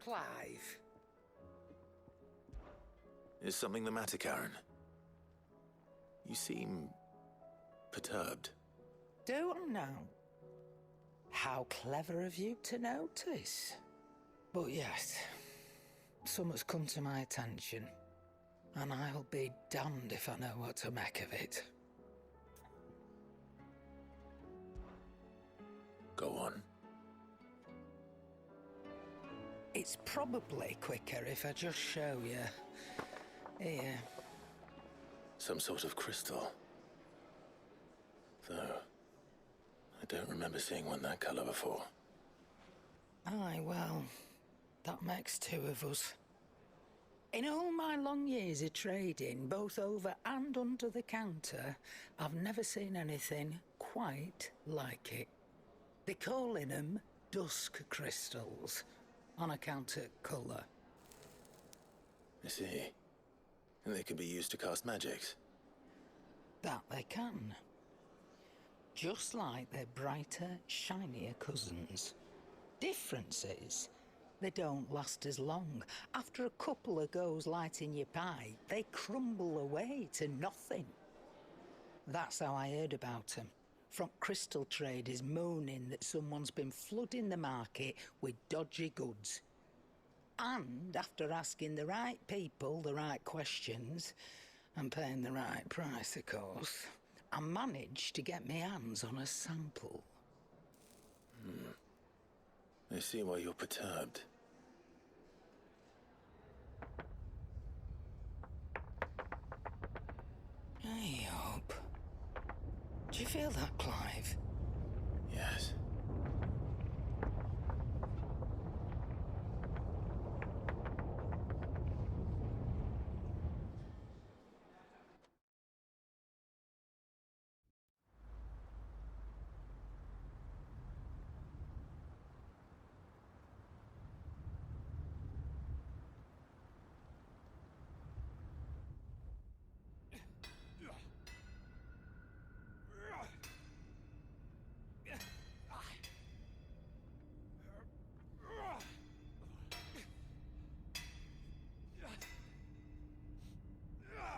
Clive. Is something the matter, Karen? You seem perturbed. Do I now? How clever of you to notice. But yes, something's come to my attention, and I'll be damned if I know what to make of it. Go on. It's probably quicker if I just show you. Here. Some sort of crystal. Though, I don't remember seeing one that color before. Aye, well, that makes two of us. In all my long years of trading, both over and under the counter, I've never seen anything quite like it. They're calling them dusk crystals, on account of colour. I see. And they can be used to cast magics. That they can. Just like their brighter, shinier cousins. Difference is, they don't last as long. After a couple of goes lighting your pie, they crumble away to nothing. That's how I heard about them. From crystal traders moaning that someone's been flooding the market with dodgy goods. And after asking the right people the right questions, and paying the right price, of course, I managed to get my hands on a sample. I see why you're perturbed. I hope. Do you feel that, Clive? Yes.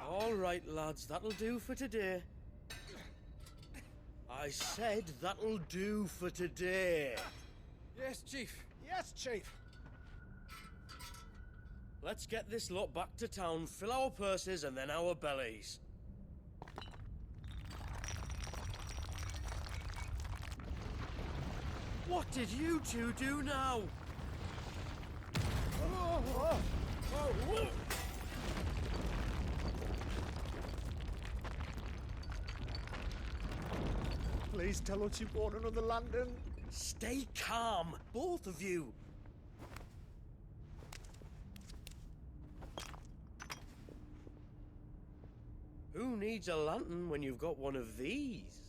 All right, lads, that'll do for today. I said that'll do for today. Yes, Chief. Yes, Chief. Let's get this lot back to town, fill our purses and then our bellies. What did you two do now? Please tell us you bought another lantern. Stay calm, both of you. Who needs a lantern when you've got one of these?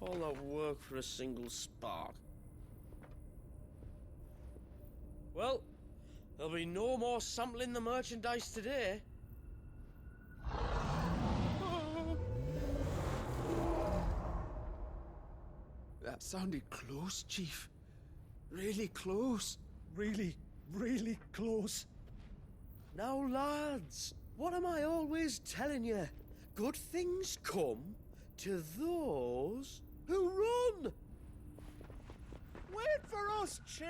All that work for a single spark. Well, there'll be no more sampling the merchandise today. That sounded close, Chief. Really close. Really, really close. Now, lads, what am I always telling you? Good things come to those who run! Wait for us, Chief!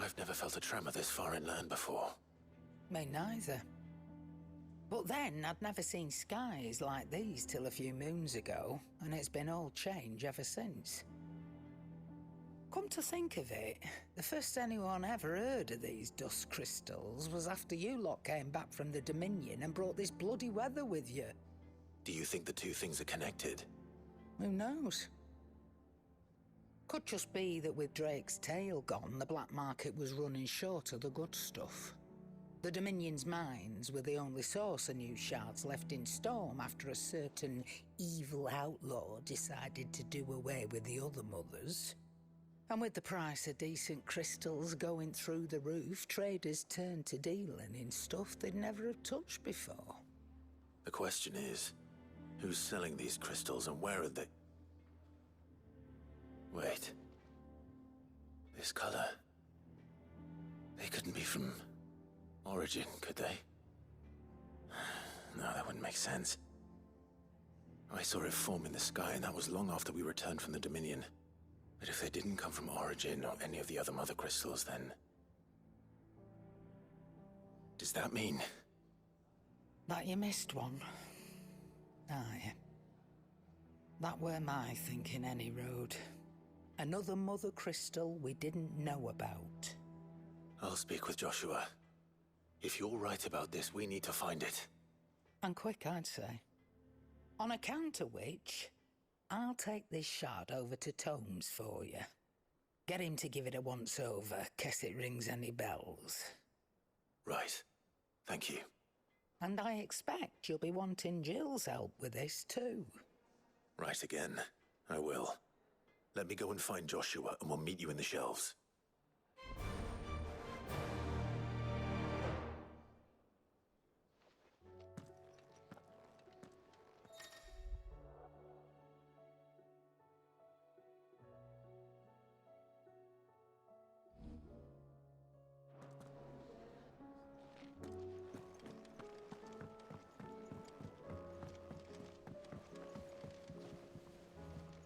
I've never felt a tremor this far inland before. Me neither. But then, I'd never seen skies like these till a few moons ago, and it's been all change ever since. Come to think of it, the first anyone ever heard of these dust crystals was after you lot came back from the Dominion and brought this bloody weather with you. Do you think the two things are connected? Who knows? Could just be that with Drake's tail gone, the black market was running short of the good stuff. The Dominion's mines were the only source of new shards left in Storm after a certain evil outlaw decided to do away with the other mothers. And with the price of decent crystals going through the roof, traders turned to dealing in stuff they'd never have touched before. The question is, who's selling these crystals and where are they? Wait. This color. They couldn't be from Origin, could they? No, that wouldn't make sense. I saw it form in the sky, and that was long after we returned from the Dominion. But if they didn't come from Origin or any of the other mother crystals, then... does that mean... That you missed one. Aye. That were my thinking, any road. Another mother crystal we didn't know about. I'll speak with Joshua. If you're right about this, we need to find it. And quick, I'd say. On account of which, I'll take this shard over to Tomes for you. Get him to give it a once-over, case it rings any bells. Right. Thank you. And I expect you'll be wanting Jill's help with this too. Right again. I will. Let me go and find Joshua, and we'll meet you in the shelves.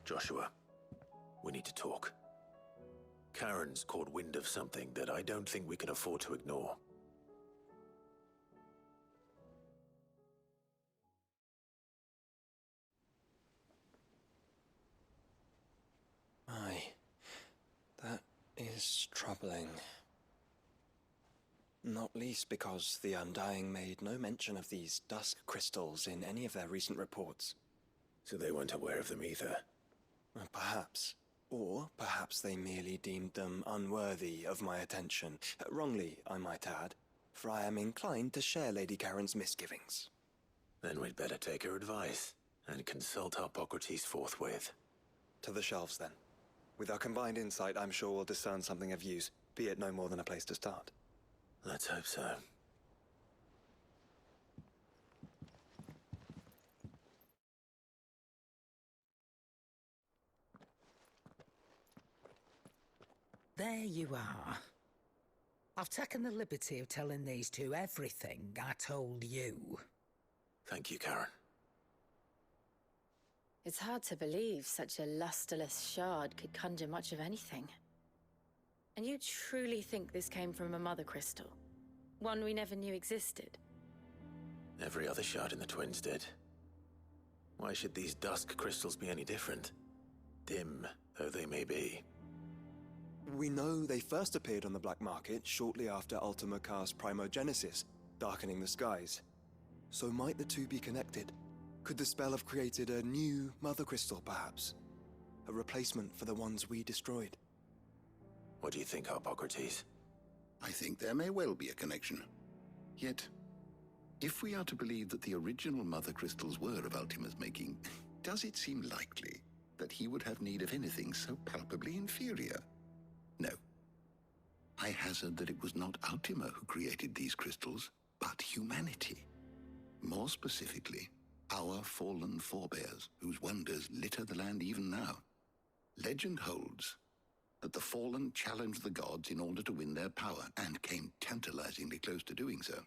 Joshua, we need to talk. Karen's caught wind of something that I don't think we can afford to ignore. Aye, that is troubling. Not least because the Undying made no mention of these dusk crystals in any of their recent reports. So they weren't aware of them either. Perhaps. Or perhaps they merely deemed them unworthy of my attention. Wrongly, I might add, for I am inclined to share Lady Karen's misgivings. Then we'd better take her advice and consult Hippocrates forthwith. To the shelves, then. With our combined insight, I'm sure we'll discern something of use, be it no more than a place to start. Let's hope so. There you are. I've taken the liberty of telling these two everything I told you. Thank you, Karen. It's hard to believe such a lusterless shard could conjure much of anything. And you truly think this came from a mother crystal? One we never knew existed? Every other shard in the Twins did. Why should these dusk crystals be any different? Dim though they may be. We know they first appeared on the black market shortly after Ultima Car's primogenesis, darkening the skies. So might the two be connected? Could the spell have created a new mother crystal, perhaps? A replacement for the ones we destroyed? What do you think, Hippocrates? I think there may well be a connection. Yet, if we are to believe that the original mother crystals were of Ultima's making, does it seem likely that he would have need of anything so palpably inferior? No. I hazard that it was not Ultima who created these crystals, but humanity. More specifically, our fallen forebears, whose wonders litter the land even now. Legend holds that the fallen challenged the gods in order to win their power, and came tantalizingly close to doing so.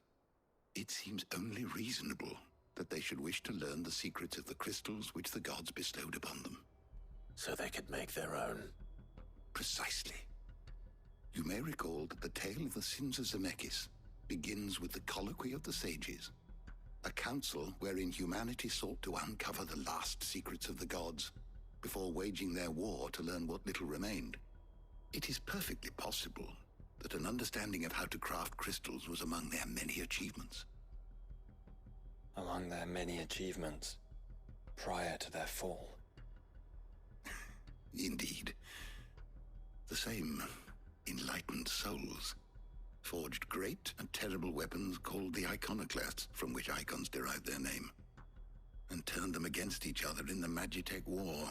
It seems only reasonable that they should wish to learn the secrets of the crystals which the gods bestowed upon them. So they could make their own. Precisely. You may recall that the tale of the sins of Zemeckis begins with the colloquy of the sages, a council wherein humanity sought to uncover the last secrets of the gods before waging their war to learn what little remained. It is perfectly possible that an understanding of how to craft crystals was among their many achievements. Among their many achievements prior to their fall. Indeed. The same enlightened souls forged great and terrible weapons called the iconoclasts, from which icons derive their name, and turned them against each other in the Magitech War.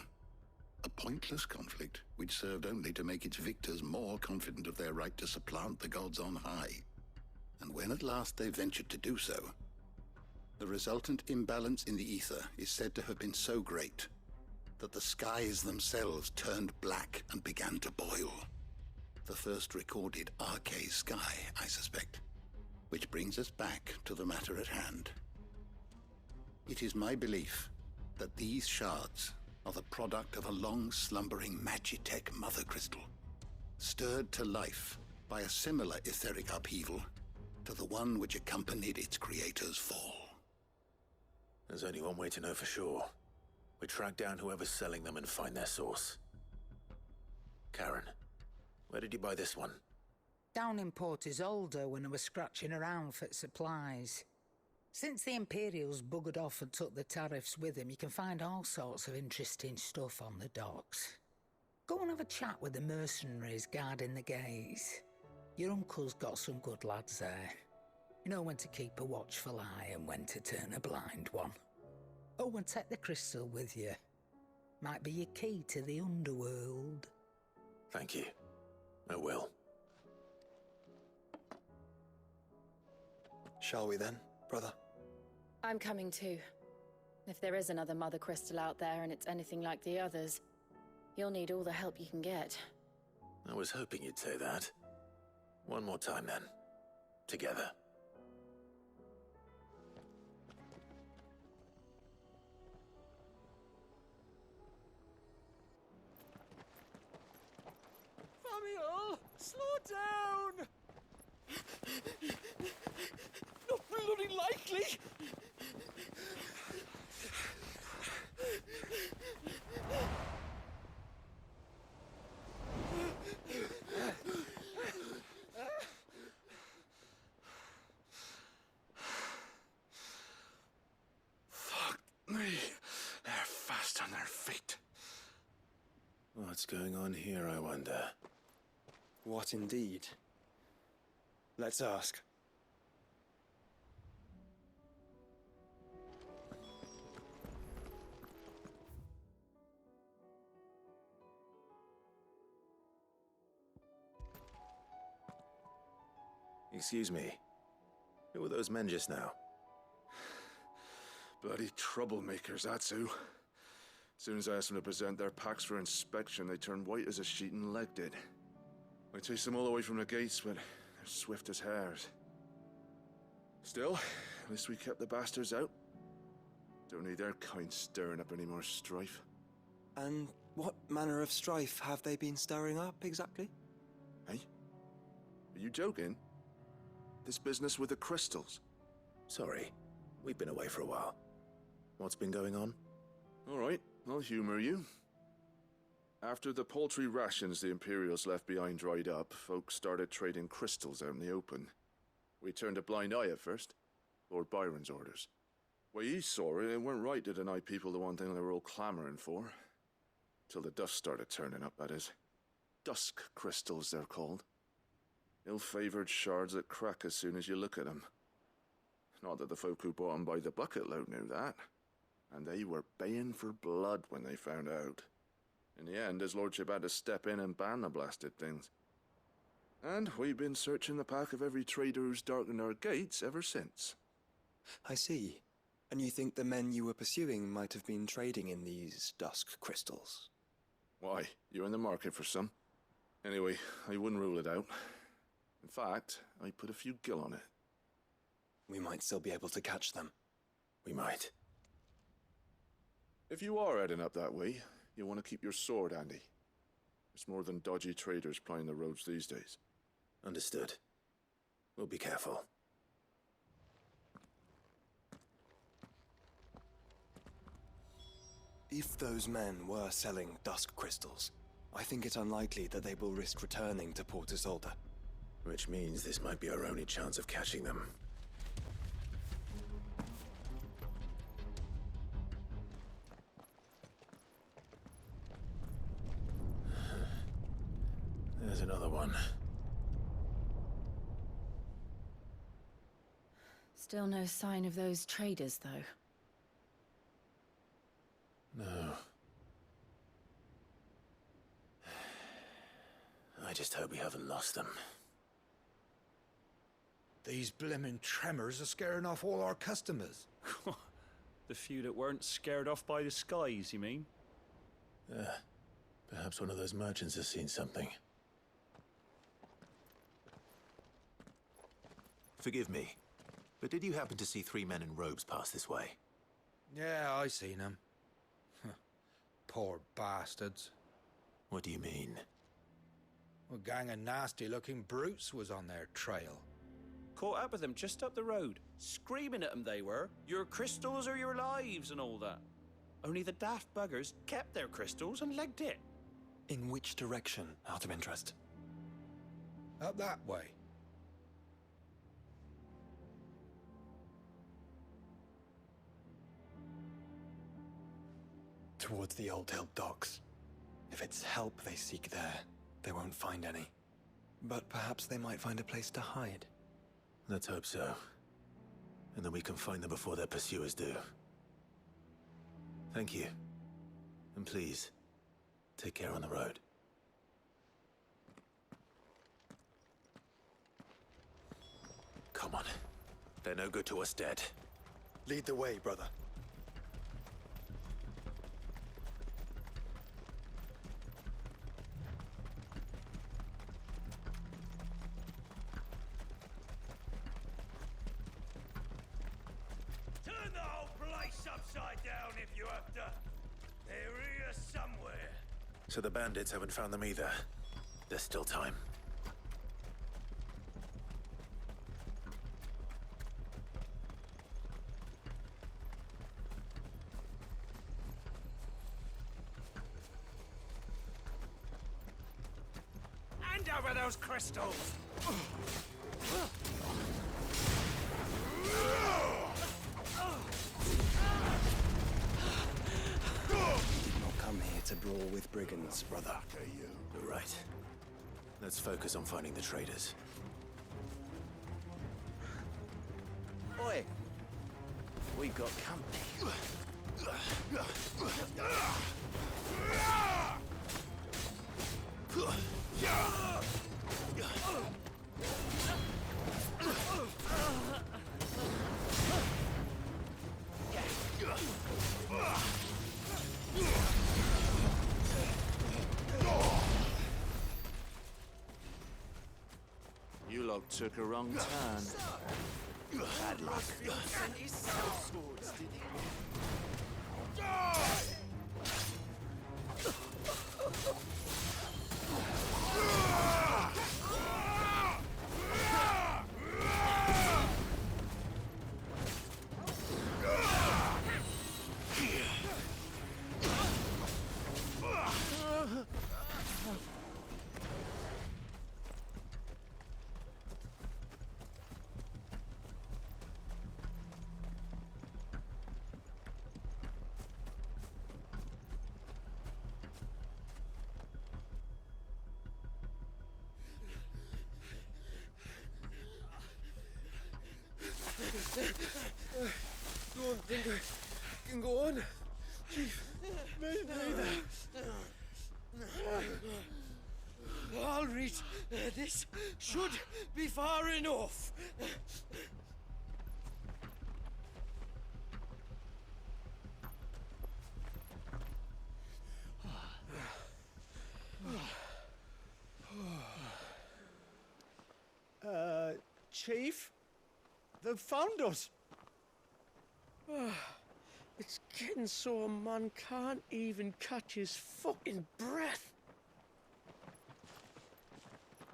A pointless conflict which served only to make its victors more confident of their right to supplant the gods on high. And when at last they ventured to do so, the resultant imbalance in the ether is said to have been so great that the skies themselves turned black and began to boil. The first recorded Arcade sky, I suspect. Which brings us back to the matter at hand. It is my belief that these shards are the product of a long-slumbering Magitech mother crystal, stirred to life by a similar etheric upheaval to the one which accompanied its creator's fall. There's only one way to know for sure. We track down whoever's selling them and find their source. Karen, where did you buy this one? Down in Port Isolde when I was scratching around for supplies. Since the Imperials buggered off and took the tariffs with them, you can find all sorts of interesting stuff on the docks. Go and have a chat with the mercenaries guarding the gates. Your uncle's got some good lads there. You know when to keep a watchful eye and when to turn a blind one. Oh, and take the crystal with you. Might be your key to the underworld. Thank you. I will. Shall we then, brother? I'm coming too. If there is another mother crystal out there and it's anything like the others, you'll need all the help you can get. I was hoping you'd say that. One more time then. Together. Samuel, slow down! Not bloody likely! Fuck me. They're fast on their feet. What's going on here, I wonder? What indeed? Let's ask. Excuse me. Who were those men just now? Bloody troublemakers, that's who. As soon as I asked them to present their packs for inspection, they turned white as a sheet and legged it. I chased them all away from the gates, but they're swift as hares. Still, at least we kept the bastards out. Don't need their kind stirring up any more strife. And what manner of strife have they been stirring up, exactly? Hey? Are you joking? This business with the crystals? Sorry. We've been away for a while. What's been going on? All right, I'll humor you. After the paltry rations the Imperials left behind dried up, folks started trading crystals out in the open. We turned a blind eye at first. Lord Byron's orders. Way he saw it, it weren't right to deny people the one thing they were all clamoring for. Till the dust started turning up, that is. Dusk crystals, they're called. Ill-favored shards that crack as soon as you look at them. Not that the folk who bought them by the bucket load knew that. And they were baying for blood when they found out. In the end, his lordship had to step in and ban the blasted things. And we've been searching the pack of every trader who's darkened our gates ever since. I see. And you think the men you were pursuing might have been trading in these dusk crystals? Why? You're in the market for some. Anyway, I wouldn't rule it out. In fact, I put a few gil on it. We might still be able to catch them. We might. If you are heading up that way, you'll want to keep your sword handy. There's more than dodgy traders plying the roads these days. Understood. We'll be careful. If those men were selling dusk crystals, I think it's unlikely that they will risk returning to Port Isolde. Which means this might be our only chance of catching them. There's another one. Still no sign of those traders, though. No. I just hope we haven't lost them. These blimmin' tremors are scaring off all our customers. The few that weren't scared off by the skies, you mean? Perhaps one of those merchants has seen something. Forgive me, but did you happen to see 3 men in robes pass this way? Yeah, I seen them. Poor bastards. What do you mean? A gang of nasty-looking brutes was on their trail. Caught up with them just up the road, screaming at them they were. Your crystals or your lives and all that. Only the daft buggers kept their crystals and legged it. In which direction, out of interest? Up that way. Towards the Old Hill docks. If it's help they seek there, they won't find any. But perhaps they might find a place to hide. Let's hope so. And then we can find them before their pursuers do. Thank you. And please, take care on the road. Come on. They're no good to us dead. Lead the way, brother. Turn the whole place upside down if you have to. They're here somewhere. So the bandits haven't found them either. There's still time. Hand over those crystals! Not come here to brawl with brigands, brother. You're right. Let's focus on finding the traders. Oi! We've got company. You lot took a wrong turn. Bad luck. Don't think I can go on. Chief, neither. I'll reach. This should be far enough. Chief? They've found us. It's getting so a man can't even catch his fucking breath.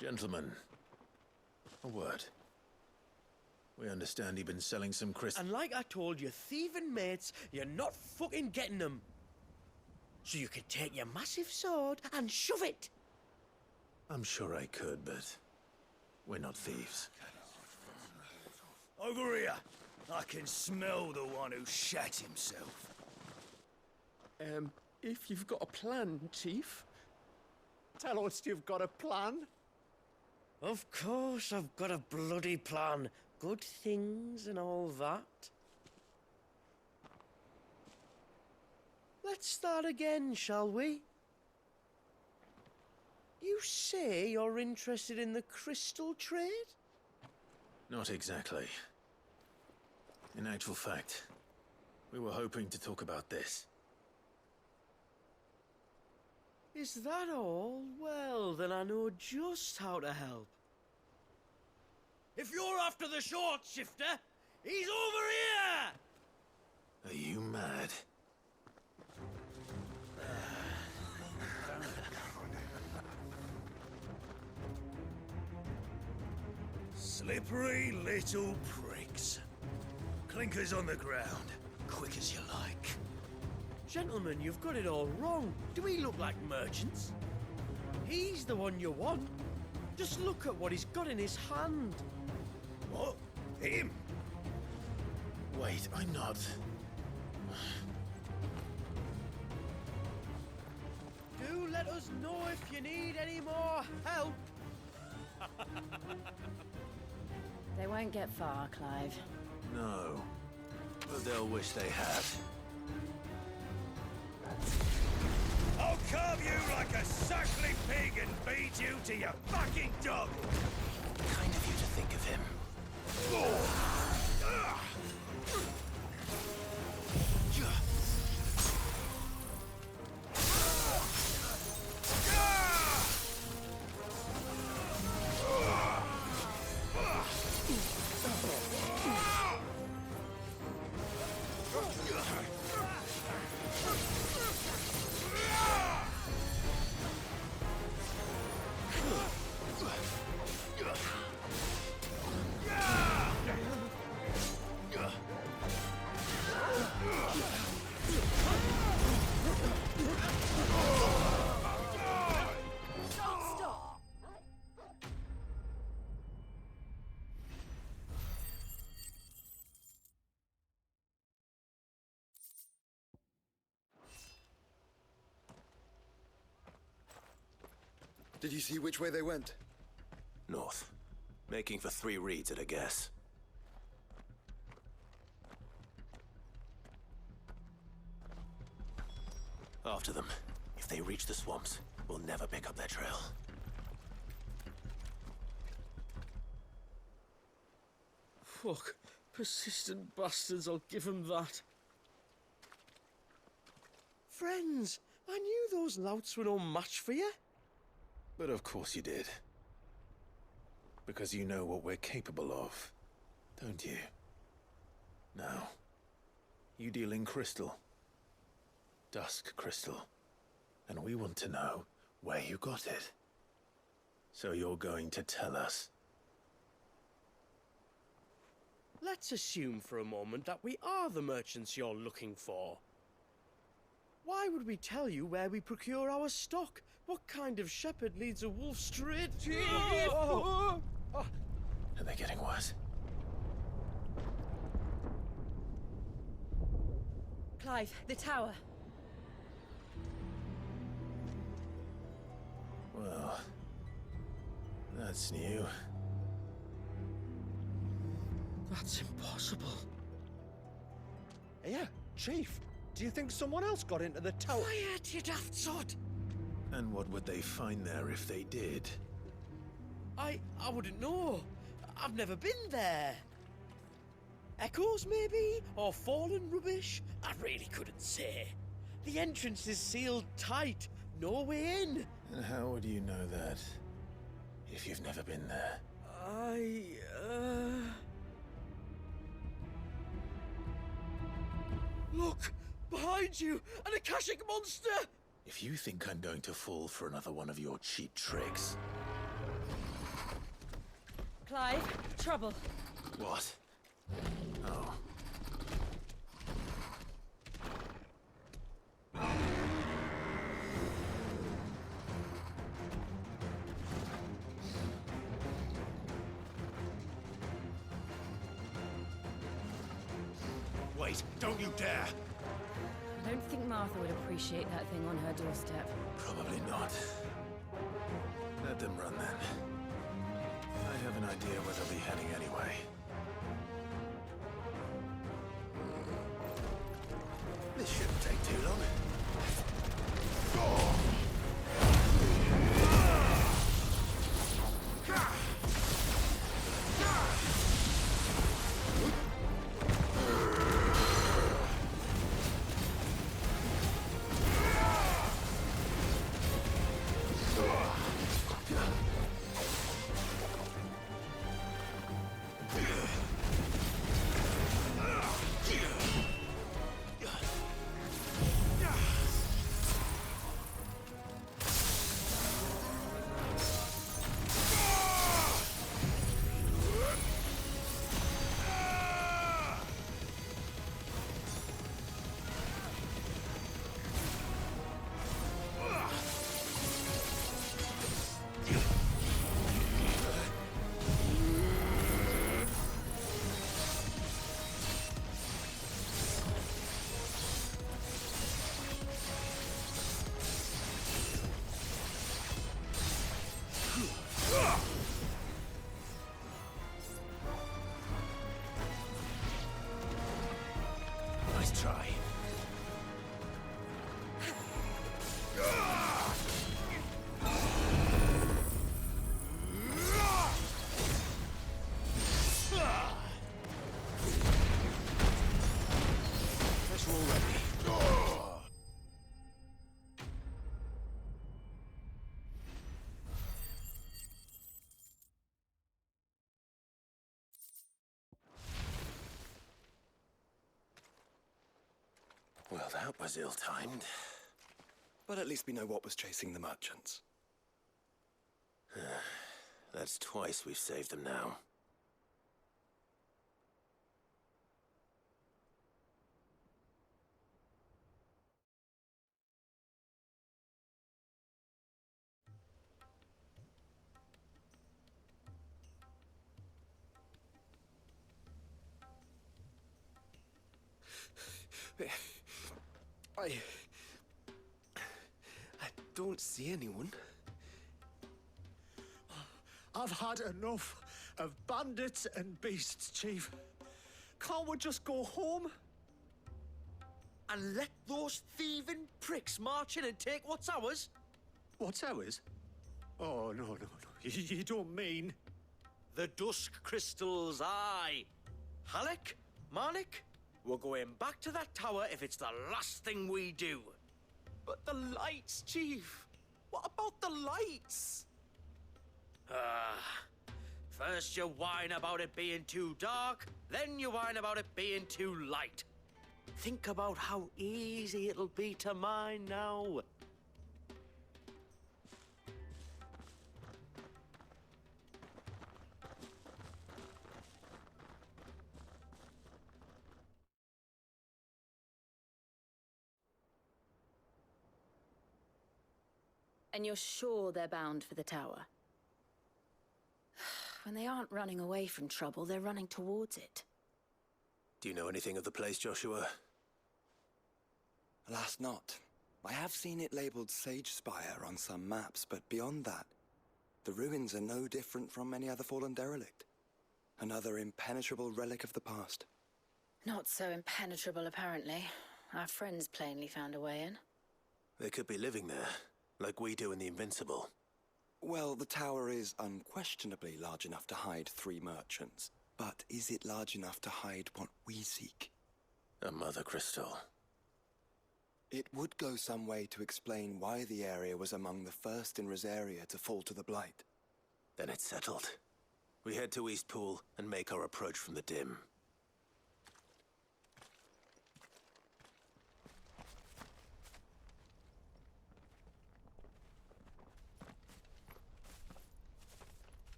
Gentlemen, a word. We understand you've been selling some crystals. And like I told your thieving mates, you're not fucking getting them. so you could take your massive sword and shove it. I'm sure I could, but we're not thieves. Over here. I can smell the one who shat himself. If you've got a plan, Chief. Tell us you've got a plan. Of course I've got a bloody plan. Good things and all that. Let's start again, shall we? You say you're interested in the crystal trade? Not exactly. In actual fact, we were hoping to talk about this. Is that all? Well, then I know just how to help. If you're after the short shifter, he's over here! Are you mad? Slippery little pricks. Clinkers on the ground, quick as you like. Gentlemen, you've got it all wrong. Do we look like merchants? He's the one you want. Just look at what he's got in his hand. What? Him? Wait, I'm not. Do let us know if you need any more help. They won't get far, Clive. No. But they'll wish they had. I'll carve you like a suckling pig and feed you to your fucking dog! Kind of you to think of him. Did you see which way they went? North. Making for 3 reeds at a guess. After them. If they reach the swamps, we'll never pick up their trail. Fuck. Persistent bastards, I'll give them that. Friends, I knew those louts were no match for you. But of course you did. Because you know what we're capable of, don't you? Now, you deal in crystal. Dusk crystal. And we want to know where you got it. So you're going to tell us. Let's assume for a moment that we are the merchants you're looking for. Why would we tell you where we procure our stock? What kind of shepherd leads a wolf straight to... Are they getting worse? Clive, the tower. Well, that's new. That's impossible. Yeah, Chief. Do you think someone else got into the tower? Quiet, you daft sod! And what would they find there if they did? I wouldn't know. I've never been there. Echoes, maybe? Or fallen rubbish? I really couldn't say. The entrance is sealed tight. No way in. And how would you know that? If you've never been there? Look! Behind you! An Akashic monster! If you think I'm going to fall for another one of your cheap tricks... Clive, trouble. What? Oh. Wait, don't you dare! I don't think Martha would appreciate that thing on her doorstep. Probably not. Let them run then. I have an idea where they'll be heading anyway. This shouldn't take too long. Nice try. Pressure already. Well, that was ill-timed. But at least we know what was chasing the merchants. That's twice we've saved them now. I don't see anyone. I've had enough of bandits and beasts, Chief. Can't we just go home? And let those thieving pricks march in and take what's ours? What's ours? Oh, no. You don't mean... The dusk crystals, aye. Halleck, Marnik, we're going back to that tower if it's the last thing we do. But the lights, Chief. What about the lights? First you whine about it being too dark, then you whine about it being too light. Think about how easy it'll be to mine now. And you're sure they're bound for the tower? When they aren't running away from trouble, they're running towards it. Do you know anything of the place, Joshua? Alas, not. I have seen it labeled Sage Spire on some maps, but beyond that, the ruins are no different from any other fallen derelict. Another impenetrable relic of the past. Not so impenetrable, apparently. Our friends plainly found a way in. They could be living there, like we do in the Invincible. Well, the tower is unquestionably large enough to hide 3 merchants. But is it large enough to hide what we seek? A mother crystal. It would go some way to explain why the area was among the first in Rosaria to fall to the Blight. Then it's settled. We head to Eastpool and make our approach from the dim.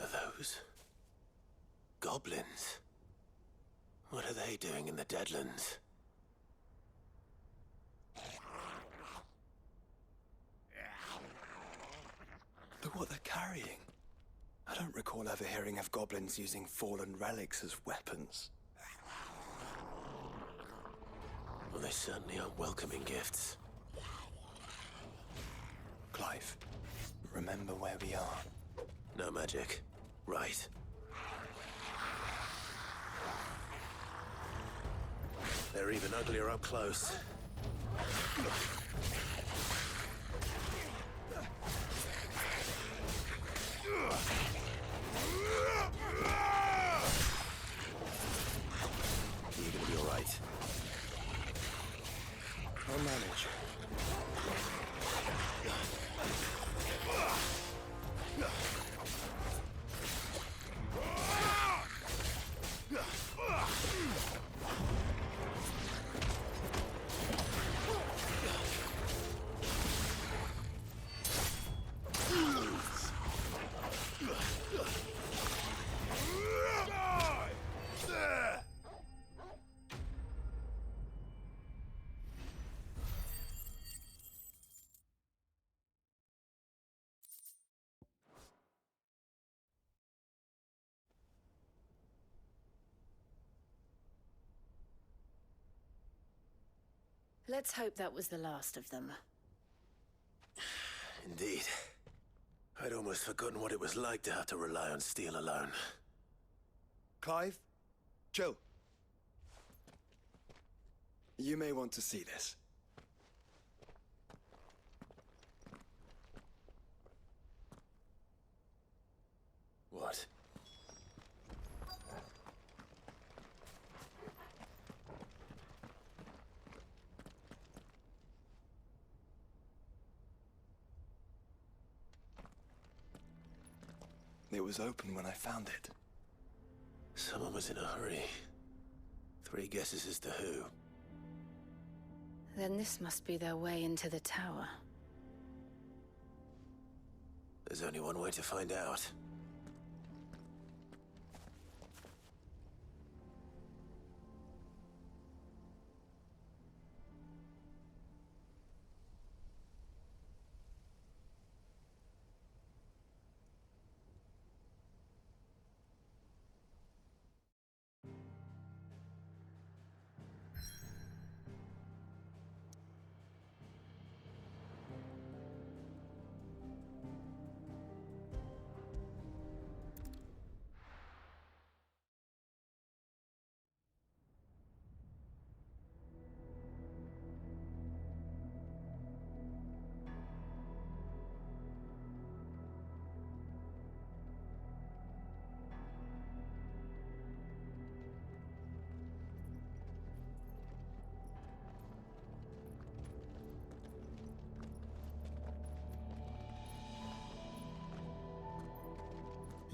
Are those goblins? What are they doing in the Deadlands? Look what they're carrying. I don't recall ever hearing of goblins using fallen relics as weapons. they certainly aren't welcoming gifts. Clive, remember where we are. No magic. Right. They're even uglier up close. You're gonna be all right. I'll manage. Let's hope that was the last of them. Indeed. I'd almost forgotten what it was like to have to rely on steel alone. Clive? Joe. You may want to see this. What? It was open when I found it. Someone was in a hurry. 3 guesses as to who. Then this must be their way into the tower. There's only one way to find out.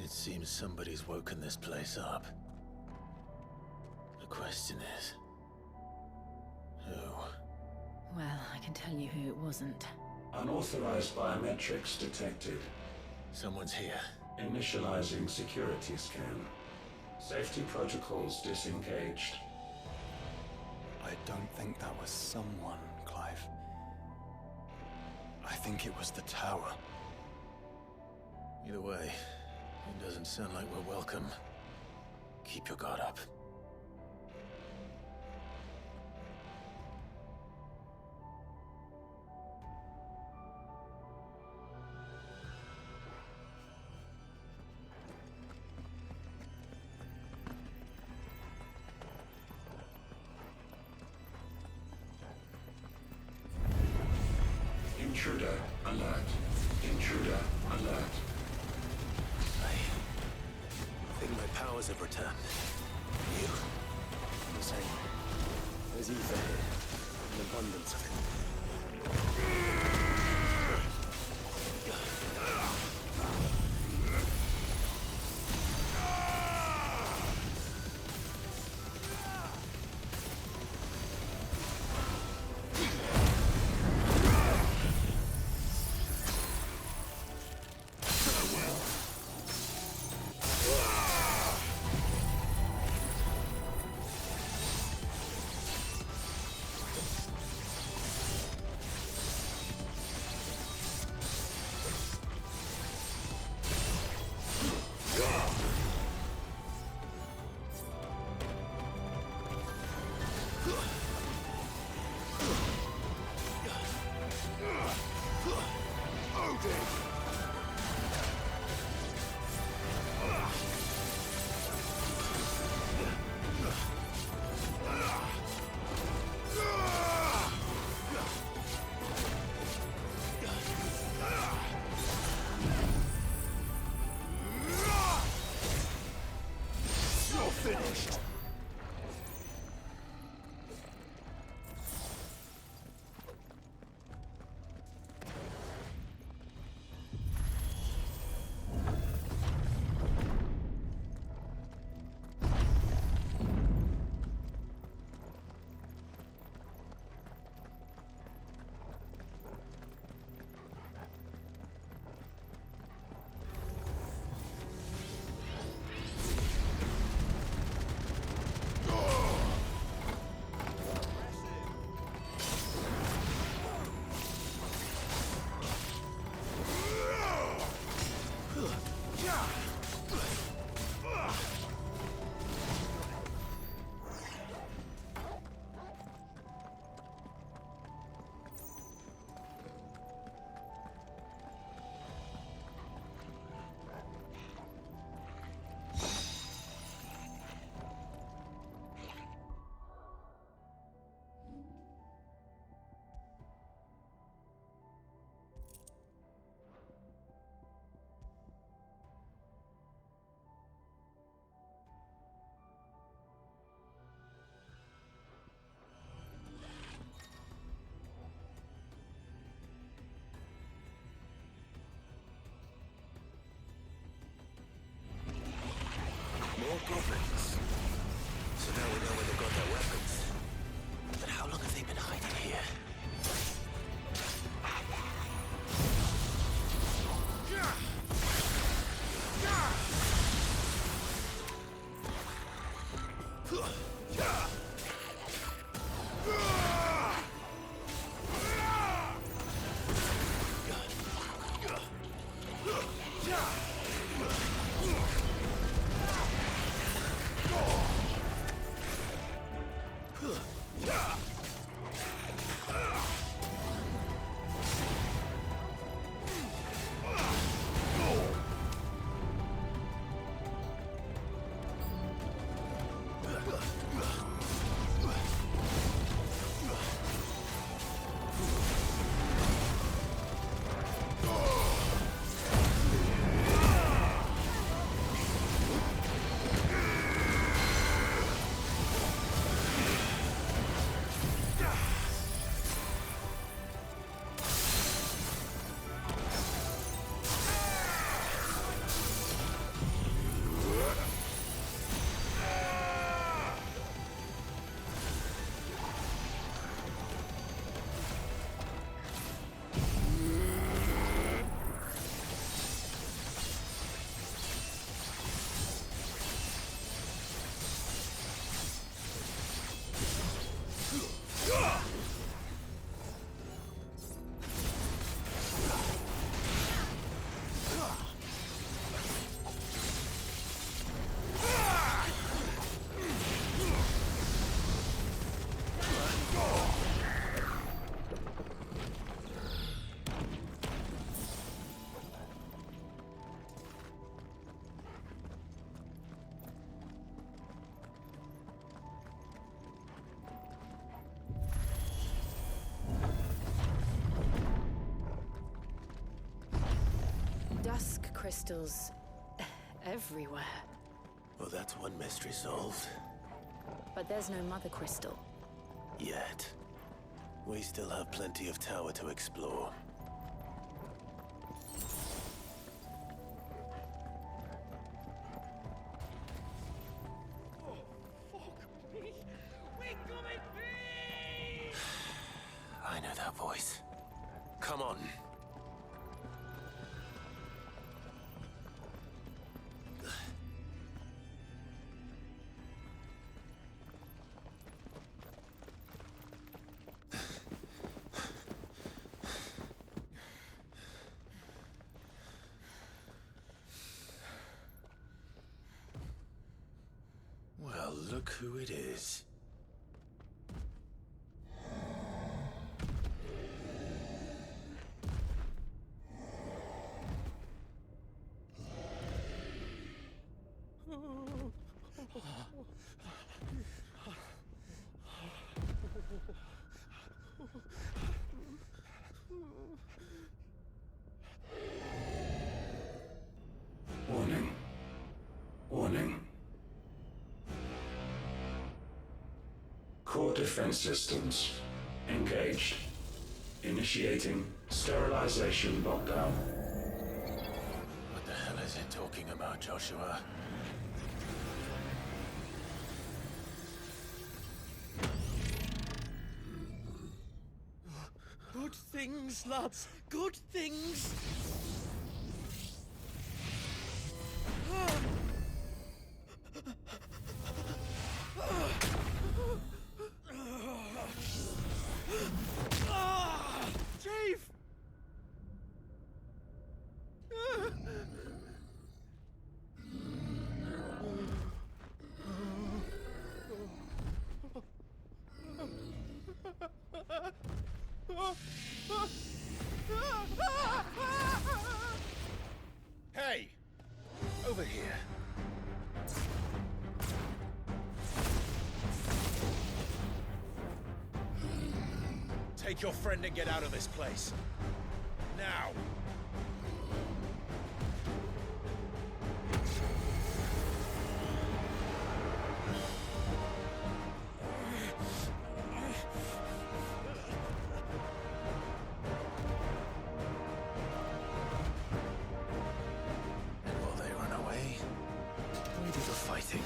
It seems somebody's woken this place up. The question is... who? Well, I can tell you who it wasn't. Unauthorized biometrics detected. Someone's here. Initializing security scan. Safety protocols disengaged. I don't think that was someone, Clive. I think it was the tower. Either way, it doesn't sound like we're welcome. Keep your guard up. Intruder alert. Intruder alert. I think my powers have returned. You? The same. There's ether here. An abundance of it. crystals everywhere. Well, that's one mystery solved. But there's no mother crystal. Yet. We still have plenty of tower to explore. I know that voice. Come on. Well, look who it is. Warning. Warning. Core defense systems engaged. Initiating sterilization lockdown. What the hell is it talking about, Joshua? Good things, lads. Good things. Chief! Hey! Over here. Take your friend and get out of this place. Now! And while they run away, we do the fighting.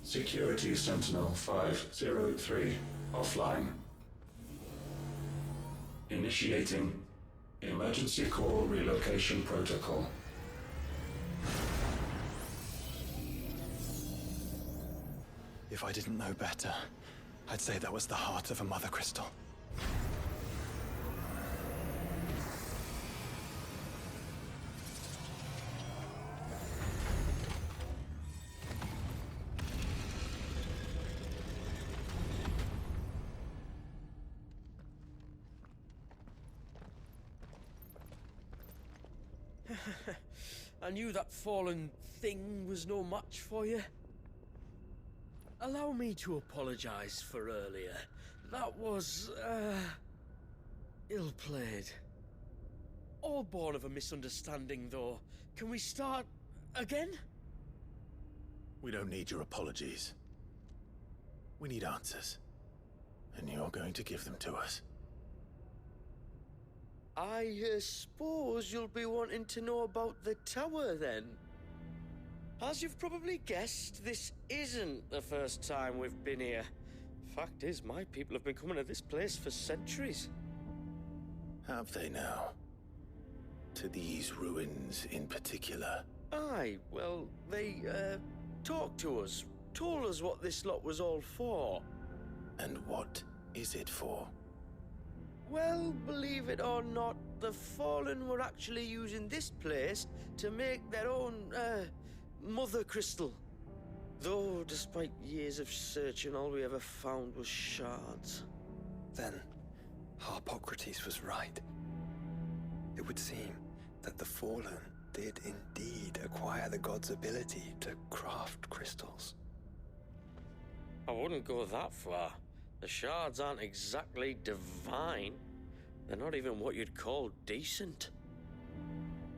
Security Sentinel 503 offline. Initiating Emergency Call Relocation Protocol. If I didn't know better, I'd say that was the heart of a Mother Crystal. I knew that fallen thing was no match for you. Allow me to apologize for earlier. That was, ill-played. All born of a misunderstanding, though. Can we start again? We don't need your apologies. We need answers. And you're going to give them to us. I suppose you'll be wanting to know about the tower, then? As you've probably guessed, this isn't the first time we've been here. Fact is, my people have been coming to this place for centuries. Have they now? To these ruins in particular? Aye, well, they, talked to us, told us what this lot was all for. And what is it for? Well, believe it or not, the Fallen were actually using this place to make their own, Mother Crystal. Though, despite years of searching, all we ever found was shards. Then, Harpocrates was right. It would seem that the Fallen did indeed acquire the god's ability to craft crystals. I wouldn't go that far. The shards aren't exactly divine. They're not even what you'd call decent.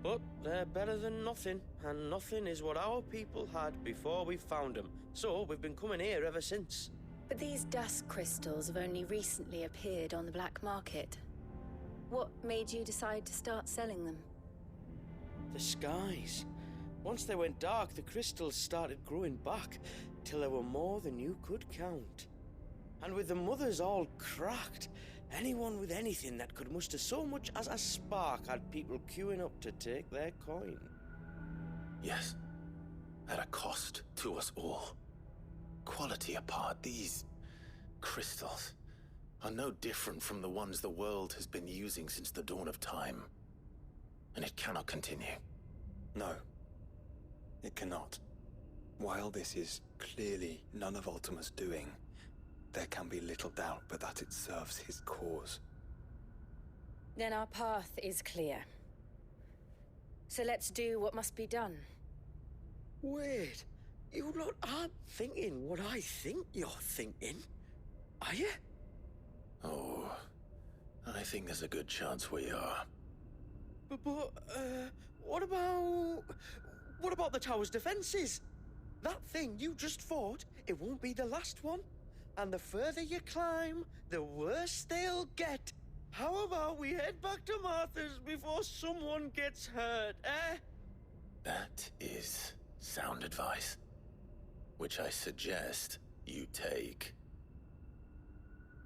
But they're better than nothing, and nothing is what our people had before we found them. So we've been coming here ever since. But these dusk crystals have only recently appeared on the black market. What made you decide to start selling them? The skies. Once they went dark, the crystals started growing back, till there were more than you could count. And with the mothers all cracked, anyone with anything that could muster so much as a spark had people queuing up to take their coin. Yes. At a cost to us all. Quality apart, these crystals are no different from the ones the world has been using since the dawn of time. And it cannot continue. No, it cannot. While this is clearly none of Ultima's doing, there can be little doubt but that it serves his cause. Then our path is clear. So let's do what must be done. Wait, you lot aren't thinking what I think you're thinking, are you? Oh, I think there's a good chance we are. But, what about the tower's defenses? That thing you just fought, it won't be the last one. And the further you climb, the worse they'll get. How about we head back to Martha's before someone gets hurt, eh? That is sound advice, which I suggest you take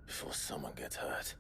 before someone gets hurt.